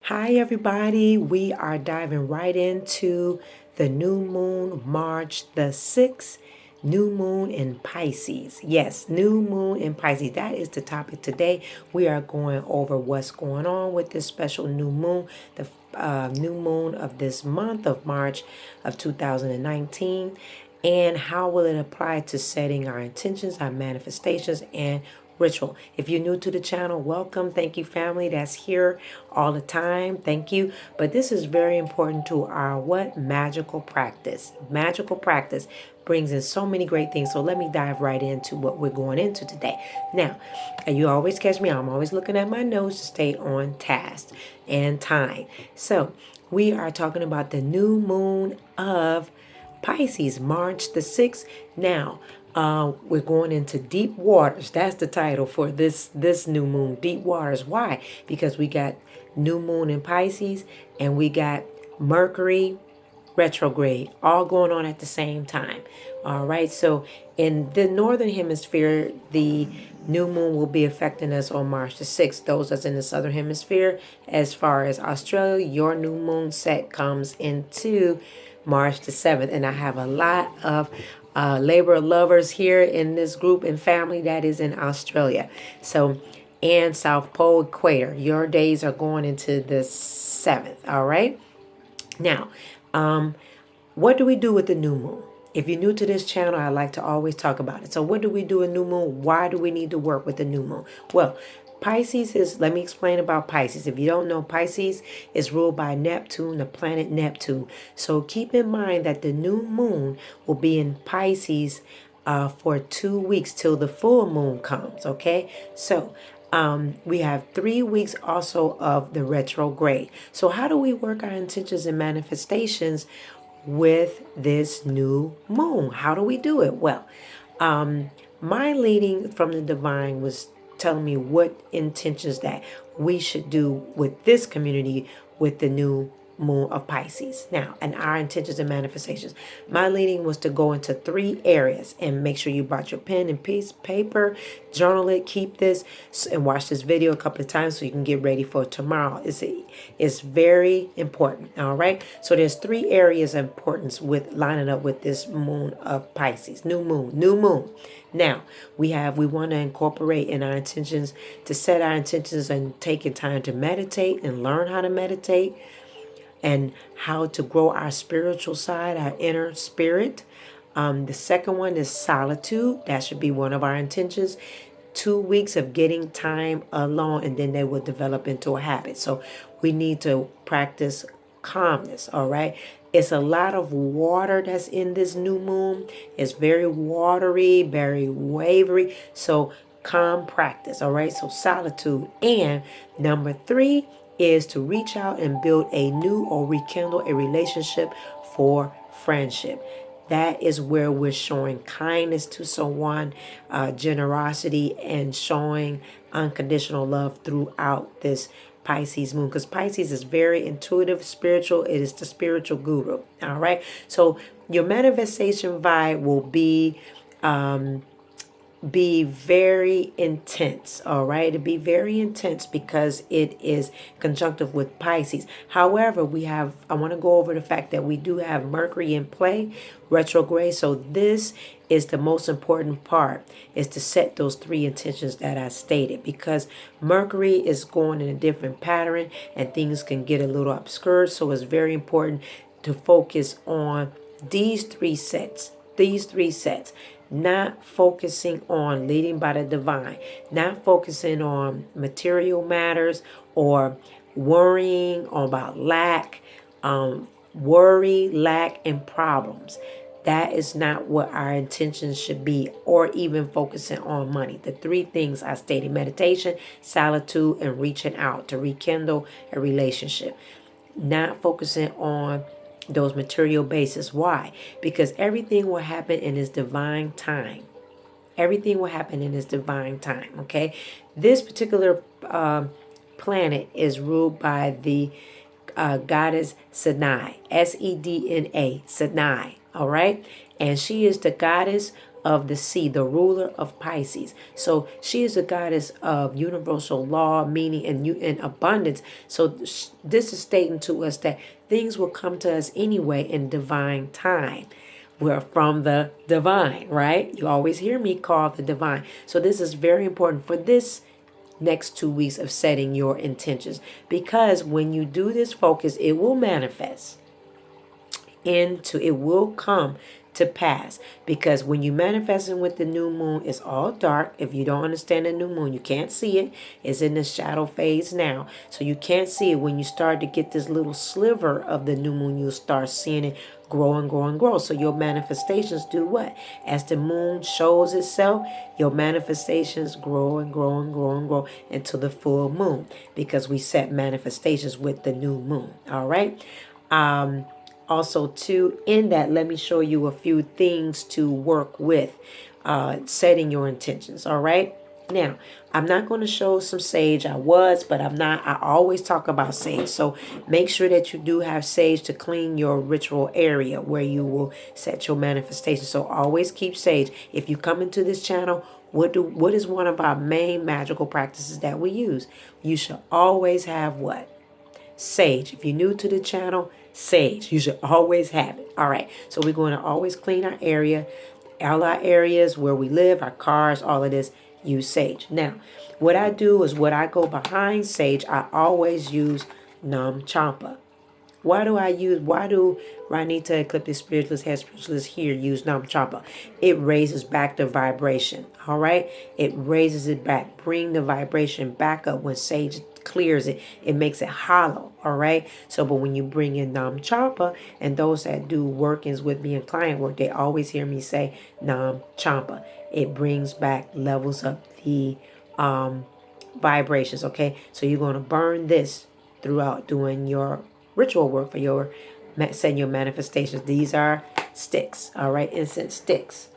Hi, everybody. We are diving right into the new moon, March the 6th, new moon in Pisces. Yes, new moon in Pisces. That is the topic today. We are going over what's going on with this special new moon, the new moon of this month of March of 2019, and how will it apply to setting our intentions, our manifestations, and ritual. If you're new to the channel, welcome. Thank you, family that's here all the time. Thank you. But this is very important to our what? Magical practice. Magical practice brings in so many great things. So let me dive right into what we're going into today. Now, you always catch me. I'm always looking at my notes to stay on task and time. So we are talking about the new moon of Pisces, March the 6th. Now, we're going into deep waters. That's the title for this new moon, deep waters. Why? Because we got new moon in Pisces and we got Mercury retrograde all going on at the same time. All right. So in the northern hemisphere, the new moon will be affecting us on March the 6th. Those that's in the southern hemisphere, as far as Australia, your new moon set comes into March the 7th. And I have a lot of labor lovers here in this group and family that is in Australia. So, and South Pole equator, your days are going into the 7th. All right. Now, what do we do with the new moon? If you're new to this channel, I like to always talk about it. So what do we do with new moon? Why do we need to work with the new moon? Well, Pisces is, let me explain about Pisces. If you don't know, Pisces is ruled by Neptune, the planet Neptune. So keep in mind that the new moon will be in Pisces for 2 weeks till the full moon comes, okay? So we have 3 weeks also of the retrograde. So how do we work our intentions and manifestations with this new moon? How do we do it? Well, my leading from the divine was telling me what intentions that we should do with this community with the new moon of Pisces. Now, and our intentions and manifestations. My leading was to go into 3 areas, and make sure you brought your pen and piece paper, journal it, keep this, and watch this video a couple of times so you can get ready for tomorrow. It's very important. All right. So there's 3 areas of importance with lining up with this moon of Pisces, new moon, new moon. Now, we want to incorporate in our intentions to set our intentions and taking time to meditate and learn how to meditate and how to grow our spiritual side, our inner spirit. The second one is solitude. That should be one of our intentions. 2 weeks of getting time alone, and then they will develop into a habit. So we need to practice calmness, all right? It's a lot of water that's in this new moon. It's very watery, very wavery. So calm practice, all right? So solitude. And number 3 is to reach out and build a new or rekindle a relationship for friendship. That is where we're showing kindness to someone, generosity, and showing unconditional love throughout this Pisces moon. Because Pisces is very intuitive, spiritual. It is the spiritual guru. All right. So your manifestation vibe will be very intense. All right, to be very intense because it is conjunctive with Pisces. However, I want to go over the fact that we do have Mercury in play, retrograde. So this is the most important part, is to set those 3 intentions that I stated, because Mercury is going in a different pattern and things can get a little obscure. So it's very important to focus on these 3 sets. Not focusing on leading by the divine, not focusing on material matters or worrying about lack, worry, lack, and problems. That is not what our intentions should be, or even focusing on money. The 3 things I stated: meditation, solitude, and reaching out to rekindle a relationship. Not focusing on those material bases. Why? Because everything will happen in its divine time. Everything will happen in its divine time. Okay. This particular planet is ruled by the goddess Sedna, Sedna, Sedna. All right. And she is the goddess of the sea, the ruler of Pisces. So she is a goddess of universal law, meaning and abundance. So this is stating to us that things will come to us anyway in divine time. We're from the divine, right? You always hear me call the divine. So this is very important for this next 2 weeks of setting your intentions, because when you do this focus, it will manifest it will come to pass. Because when you manifesting with the new moon, it's all dark. If you don't understand the new moon, you can't see it. It's in the shadow phase now, so you can't see it. When you start to get this little sliver of the new moon, you'll start seeing it grow and grow and grow. So your manifestations do what? As the moon shows itself, your manifestations grow and grow and grow and grow until the full moon, because we set manifestations with the new moon. All right. Also, too, in that, let me show you a few things to work with setting your intentions. All right. Now, I'm not going to show some sage. But I'm not. I always talk about sage. So make sure that you do have sage to clean your ritual area where you will set your manifestation. So always keep sage. If you come into this channel, what is one of our main magical practices that we use? You should always have what? Sage. If you're new to the channel, sage. You should always have it. All right. So we're going to always clean our area, all our areas where we live, our cars, all of this. Use sage. Now, what I do is when I go behind sage, I always use Nam Champa. Why do Ranita, Ecliptic Spiritualist, Head Spiritualist here use Nam Champa? It raises back the vibration. All right? It raises it back. Bring the vibration back up. When sage clears it, it makes it hollow. All right? So, but when you bring in Nam Champa, and those that do workings with me and client work, they always hear me say Nam Champa. It brings back, levels up the vibrations. Okay? So you're going to burn this throughout doing your ritual work for your setting your manifestations. These are sticks. All right, incense sticks.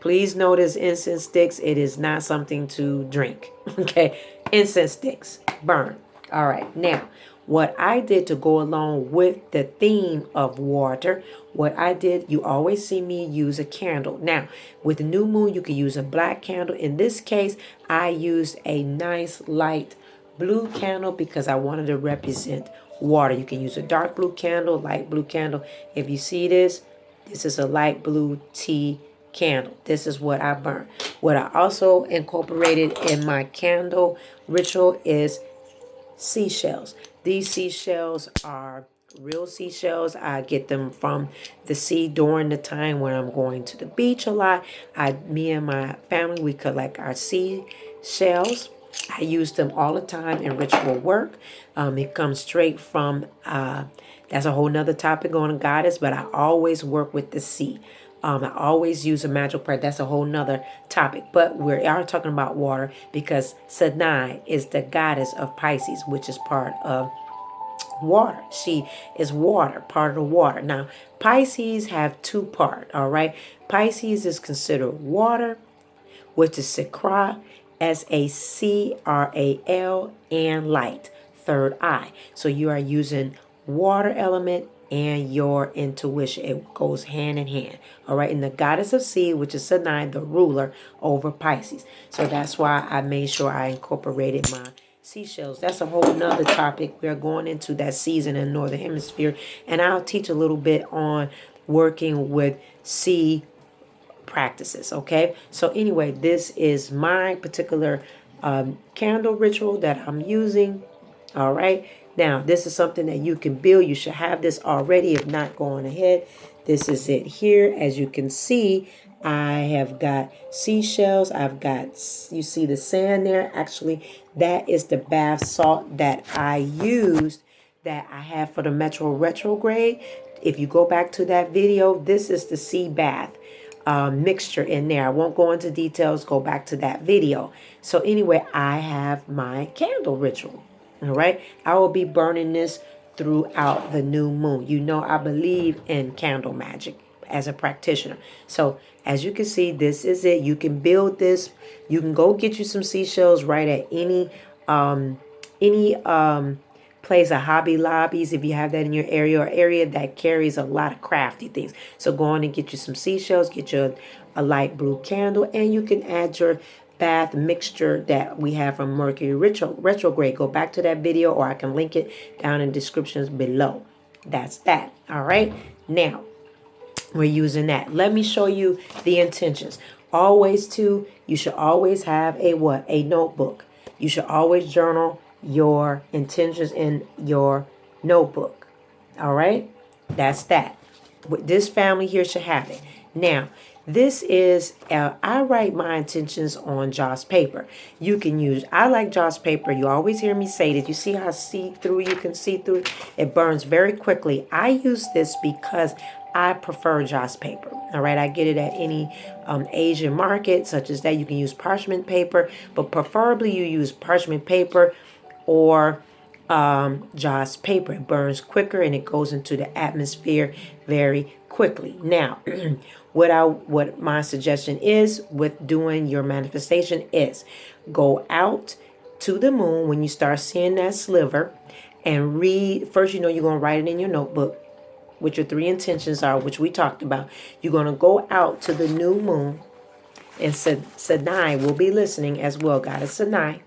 Please notice incense sticks. It is not something to drink. Okay, incense sticks burn. All right, now what I did to go along with the theme of water, what I did, you always see me use a candle. Now, with the new moon, you can use a black candle. In this case, I used a nice light blue candle because I wanted to represent water. You can use a dark blue candle, light blue candle. If you see this, this is a light blue tea candle. This is what I burn. What I also incorporated in my candle ritual is seashells. These seashells are real seashells. I get them from the sea during the time when I'm going to the beach a lot. Me and my family, we collect our seashells. I use them all the time in ritual work. It comes straight from, that's a whole nother topic on goddess, but I always work with the sea. I always use a magical prayer. That's a whole nother topic. But we are talking about water because Sanai is the goddess of Pisces, which is part of water. She is water, part of the water. Now, Pisces have two parts, all right? Pisces is considered water, which is Sakra, Sacral, and light, third eye. So you are using water element and your intuition. It goes hand in hand. All right. And the goddess of sea, which is Sanai, the ruler over Pisces. So that's why I made sure I incorporated my seashells. That's a whole nother topic. We're going into that season in the Northern Hemisphere. And I'll teach a little bit on working with sea practices. Okay. So anyway, this is my particular candle ritual that I'm using. All right. Now, this is something that you can build. You should have this already. If not, go on ahead. This is it here. As you can see, I have got seashells. I've got, you see the sand there. Actually, that is the bath salt that I used that I have for the Metro retrograde. If you go back to that video, this is the sea bath mixture in there. I won't go into details. Go back to that video. So anyway, I have my candle ritual. All right. I will be burning this throughout the new moon. You know, I believe in candle magic as a practitioner. So as you can see, this is it. You can build this. You can go get you some seashells right at any place of Hobby Lobbies if you have that in your area, or area that carries a lot of crafty things. So go on and get you some seashells, get you a light blue candle, and you can add your bath mixture that we have from Mercury retrograde. Go back to that video, or I can link it down in descriptions below. That's that. All right. Now we're using that. Let me show you the intentions. Always too, you should always have a what? A notebook. You should always journal your intentions in your notebook. All right. That's that. This family here should have it. Now, this is, I write my intentions on Joss paper. You can use, I like Joss paper. You always hear me say that. You see how see-through you can see through? It burns very quickly. I use this because I prefer Joss paper. All right, I get it at any Asian market such as that. You can use parchment paper, but preferably you use parchment paper or Joss paper. It burns quicker and it goes into the atmosphere very quickly. Now, what my suggestion is with doing your manifestation is go out to the moon when you start seeing that sliver and read. First, you're going to write it in your notebook, which your 3 intentions are, which we talked about. You're going to go out to the new moon, and Sadai will be listening as well, Goddess Sadai.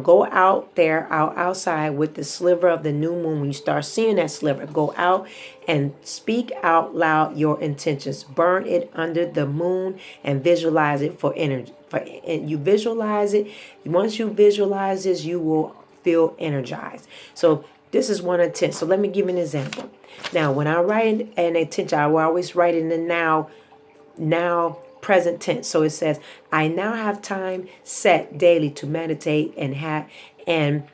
Go out there, outside with the sliver of the new moon. When you start seeing that sliver, go out and speak out loud your intentions. Burn it under the moon and visualize it for energy. And you visualize it. Once you visualize this, you will feel energized. So this is one intent. So let me give you an example. Now, when I write an intention, I will always write in the now present tense. So it says, I now have time set daily to meditate and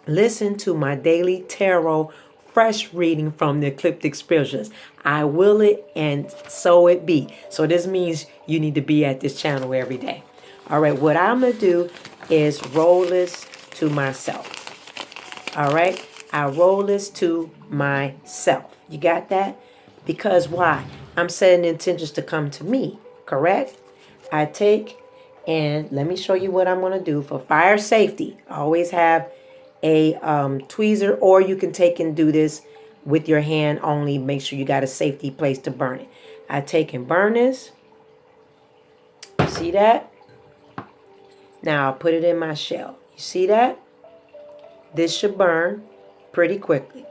listen to my daily tarot fresh reading from the ecliptic spirituals. I will it, and so it be. So this means you need to be at this channel every day. All right, what I'm going to do is roll this to myself. All right, I roll this to myself. You got that? Because why? I'm setting intentions to come to me. Correct? I take, and let me show you what I'm going to do for fire safety. Always have a tweezer, or you can take and do this with your hand only. Make sure you got a safety place to burn it. I take and burn this. See that? Now I'll put it in my shell. You see that? This should burn pretty quickly.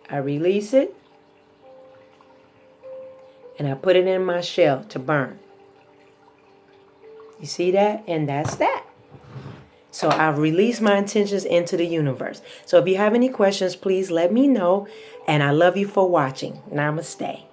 I release it, and I put it in my shell to burn. You see that? And that's that. So I've released my intentions into the universe. So if you have any questions, please let me know. And I love you for watching. Namaste.